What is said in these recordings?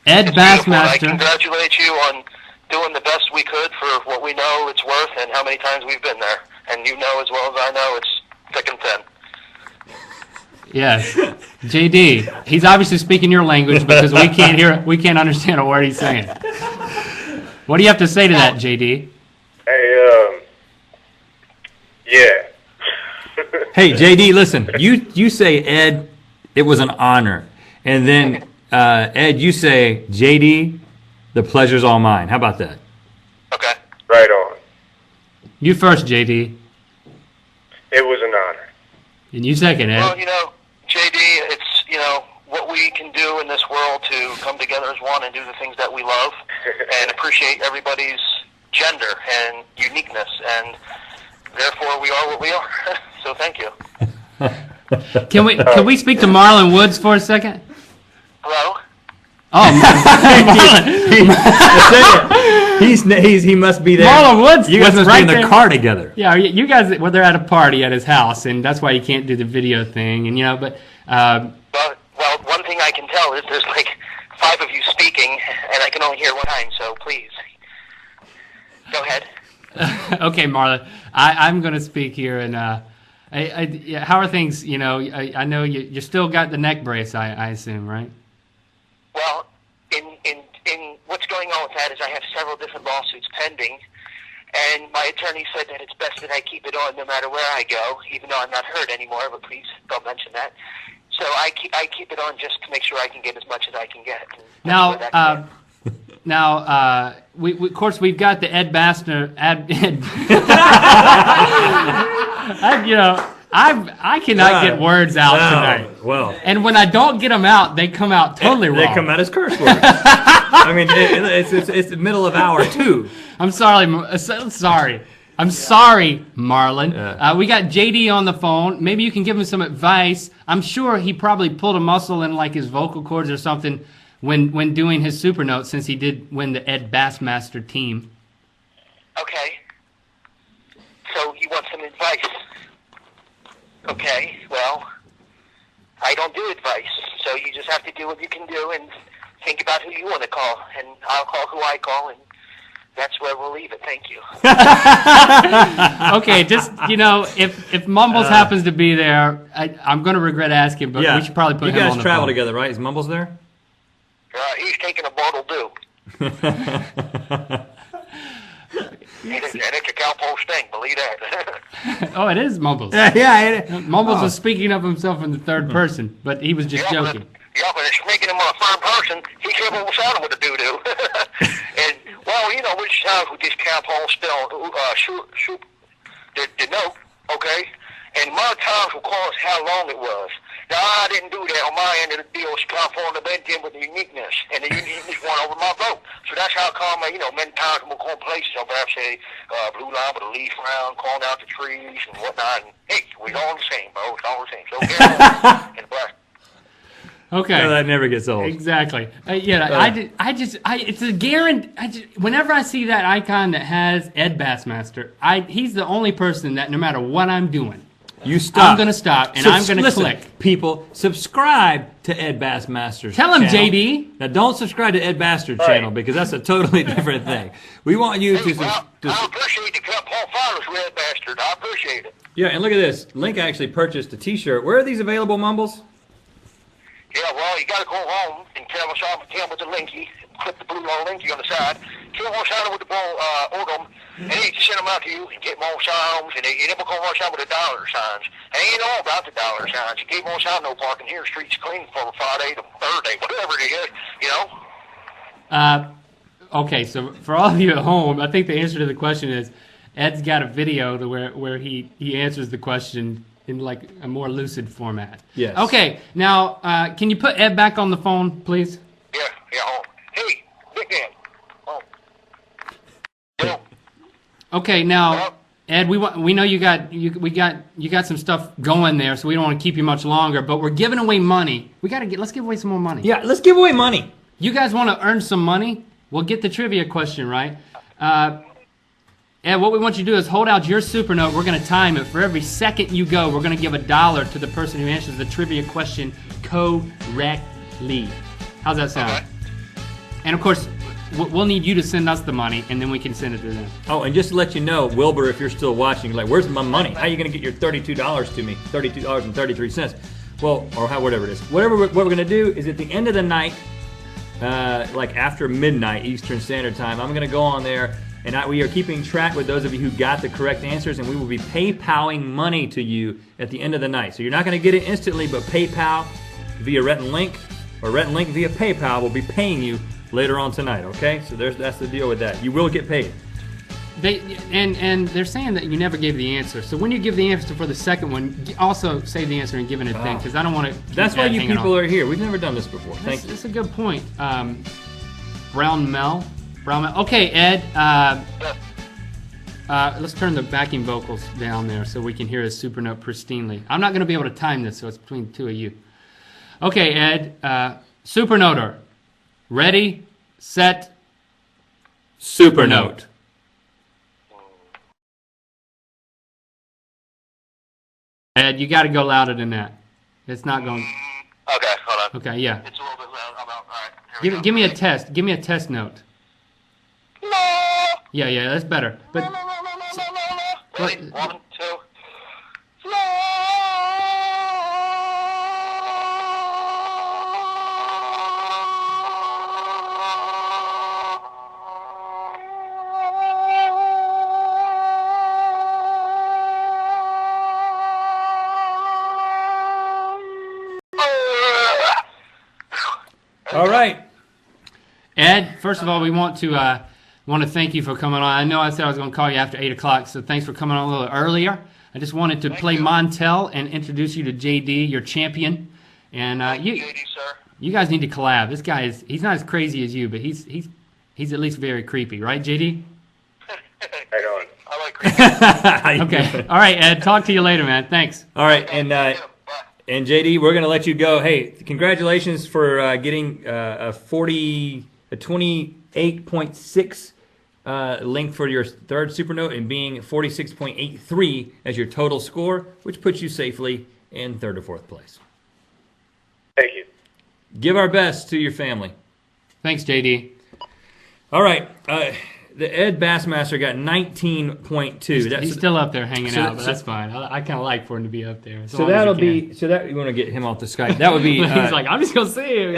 Edbassmaster. I congratulate you on doing the best we could for what we know it's worth and how many times we've been there. And you know as well as I know it's thick and thin. Yes. JD, he's obviously speaking your language because we can't hear, we can't understand a word he's saying. What do you have to say to that, JD? Hey, yeah. Hey, JD, listen. You say, Ed, it was an honor. And then, Ed, you say, JD, the pleasure's all mine. How about that? Okay. Right on. You first, JD. It was an honor. And you second, Ed. Well, you know, JD, it's, you know, what we can do in this world to come together as one and do the things that we love and appreciate everybody's gender and uniqueness, and therefore we are what we are. So thank you. Can we speak to Marlon Woods for a second? Hello? Oh, he must be there. Marlon Woods. You guys was must right be in the there. car together. Yeah, you guys. Well, they're at a party at his house, and that's why you can't do the video thing. And you know, but Well, one thing I can tell is there's like 5 of you speaking, and I can only hear one time. So please, go ahead. okay, Marlon, I'm going to speak here, and yeah, how are things? You know, I know you still got the neck brace, I assume, right? Well, in what's going on with that is I have several different lawsuits pending, and my attorney said that it's best that I keep it on no matter where I go, even though I'm not hurt anymore, but please don't mention that. So I keep it on just to make sure I can get as much as I can get. Now, we of course we've got the Edbassmaster. You know, I cannot get words out tonight. Well, and when I don't get them out, they come out totally wrong. They come out as curse words. I mean, it's the middle of hour 2. I'm sorry. I'm sorry, Marlon. We got JD on the phone. Maybe you can give him some advice. I'm sure he probably pulled a muscle in like his vocal cords or something when doing his SuperNote, since he did win the Edbassmaster team. Okay. So you want some advice? Okay. Well, I don't do advice, so you just have to do what you can do and think about who you want to call, and I'll call who I call, and that's where we'll leave it. Thank you. Okay, just, you know, if Mumbles happens to be there, I'm going to regret asking, but we should probably put him on the phone. You guys travel together, right? Is Mumbles there? He's taking a bottle due. And it's a cowpost thing, believe that. Oh, it is Mumbles. Yeah. Mumbles was speaking of himself in the third person, but he was just joking. But it's making him a third person. He kept on sounding with the doo-doo. And, well, you know, which times with this cowpost spell, the note, okay? And my times will call us how long it was. Now, I didn't do that on my end of the deal. It's conformed to bend in with the uniqueness, and the uniqueness won over my vote. So that's how come, you know, many times we'll call places, I'll perhaps say blue line with a leaf round, calling out the trees and whatnot. And, hey, we're all the same, bro. It's all the same. So, careful and bless. Okay. No, that never gets old. Exactly. It's a guarantee. Whenever I see that icon that has Edbassmaster, he's the only person that no matter what I'm doing, you stop. I'm going to stop, and I'm going to click. People, subscribe to Edbassmaster's Tell him, channel. JD. Now, don't subscribe to Edbassmaster's channel, because that's a totally different thing. We want you to... I appreciate the Paul Fowler's Red Bastard. I appreciate it. Yeah, and look at this. Link actually purchased a T-shirt. Where are these available, Mumbles? Yeah, well, you got to go home and tell him with the linky, clip the blue long linky on the side, tell him on sign with the ball, order them, and he send them out to you and get them on signs, and they never come on sign with the dollar signs. I ain't all about the dollar signs. You keep on sign no parking here, streets clean from Friday to Thursday, whatever it is, you know? Okay, so for all of you at home, I think the answer to the question is Ed's got a video to where he answers the question in like a more lucid format. Yes. Okay, now can you put Ed back on the phone, please? Yeah, home. Hey, Big Dan. Home. Yeah. Okay, now Ed, we know you got some stuff going there, so we don't want to keep you much longer. But we're giving away money. Let's give away some more money. Yeah, let's give away money. You guys want to earn some money? We'll get the trivia question right. And what we want you to do is hold out your SuperNote. We're going to time it. For every second you go, we're going to give $1 to the person who answers the trivia question correctly. How's that sound? Okay. And of course, we'll need you to send us the money, and then we can send it to them. Oh, and just to let you know, Wilbur, if you're still watching, like, where's my money? How are you going to get your $32 to me? $32.33. Well, or whatever it is. What we're going to do is at the end of the night, like after midnight Eastern Standard Time, I'm going to go on there, and we are keeping track with those of you who got the correct answers, and we will be PayPaling money to you at the end of the night. So you're not going to get it instantly, but PayPal via Rhett and Link, or Rhett and Link via PayPal will be paying you later on tonight, okay? So that's the deal with that. You will get paid. And they're saying that you never gave the answer. So when you give the answer for the second one, also say the answer and give it a thing, because I don't want to. That's why you people are here. We've never done this before. Thank you. That's a good point. Brown Mel. Okay, Ed. Let's turn the backing vocals down there so we can hear his SuperNote pristinely. I'm not going to be able to time this, so it's between the two of you. Okay, Ed. SuperNoter. Ready, set, SuperNote. Ed, you got to go louder than that. It's not going. Okay, hold on. Okay, yeah. It's a little bit loud. I'm out. All right. Here we go. Give me a test. Give me a test note. La, Yeah, that's better. But la, la, la, la, la, la, la. Ready? What- 1, 2. La. All right. Ed, first of all, we want to thank you for coming on. I know I said I was going to call you after 8 o'clock, so thanks for coming on a little earlier. I just wanted to play Montel and introduce you to JD, your champion. And JD, sir. you guys need to collab. This guy he's not as crazy as you, but he's at least very creepy, right, JD? Right on. I like creepy. Okay. All right, Ed. Talk to you later, man. Thanks. All right, Bye. and JD, we're gonna let you go. Hey, congratulations for getting a 28.6 link for your third SuperNote and being 46.83 as your total score, which puts you safely in third or fourth place. Thank you. Give our best to your family. Thanks, JD. All right, the Edbassmaster got 19.2. He's still up there hanging so- out, but so- that's fine. I kind of like for him to be up there. as So long as that'll he can. be you want to get him off the Skype. That would be He's like, I'm just gonna sit here,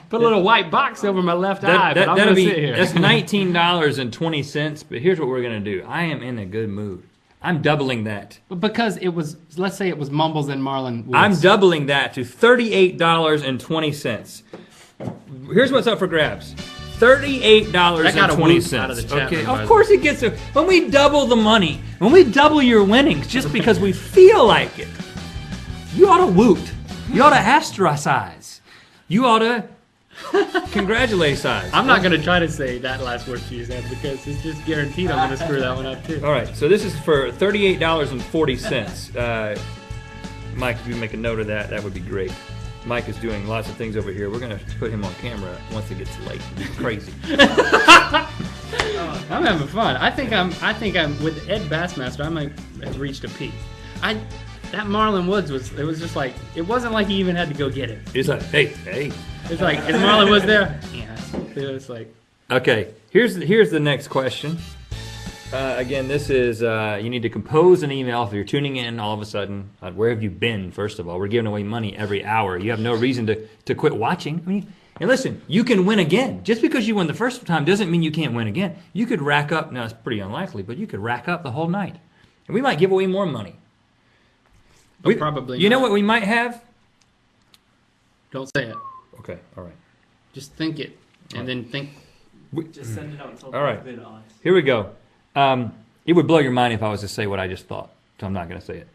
Put a little white box over my left eye, but I'm that'll gonna be sit here. that's $19.20. But here's what we're gonna do. I am in a good mood. I'm doubling that. But because it was, let's say it was Mumbles and Marlon Woods. I'm doubling that to $38.20. Here's what's up for grabs. $38.20. That got a whoop out of the chat Okay, room, by of the course it gets a. When we double the money, when we double your winnings, just because we feel like it, you ought to woot. You ought to ostracize. You ought to congratulate size. I'm not gonna try to say that last word you said because it's just guaranteed I'm gonna screw that one up too. All right, so this is for $38.40. Mike, if you make a note of that, that would be great. Mike is doing lots of things over here. We're gonna put him on camera once it gets late. He's crazy. I'm having fun. I think I'm with Edbassmaster. I might have reached a peak. That Marlon Woods was just like, it wasn't like he even had to go get it. He's like, hey. It's like, is Marlon Woods there? Yeah. It's like, Okay, here's the next question. Again, this is you need to compose an email if you're tuning in all of a sudden. Where have you been? First of all, we're giving away money every hour. You have no reason to quit watching. I mean, and listen, you can win again. Just because you won the first time doesn't mean you can't win again. You could rack up. Now it's pretty unlikely, but you could rack up the whole night, and we might give away more money. probably. You know not. what we might have? Don't say it. Okay, all right. Just think it, and then think. Just send it out until All right. the bid on it. Here we go. It would blow your mind if I was to say what I just thought, so I'm not going to say it.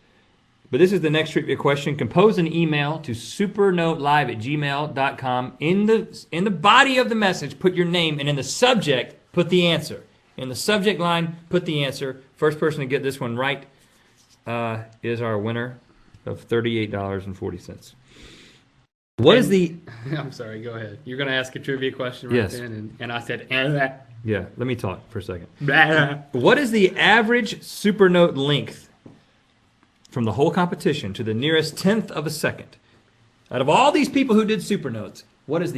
But this is the next trivia question. Compose an email to supernotelive@gmail.com. In the body of the message, put your name, and in the subject, put the answer. In the subject line, put the answer. First person to get this one right is our winner of $38.40. What is the... I'm sorry. Go ahead. You're gonna ask a trivia question right Yes. then, and I said, Yeah, let me talk for a second. blah. What is the average SuperNote length from the whole competition to the nearest tenth of a second? Out of all these people who did SuperNotes, what is the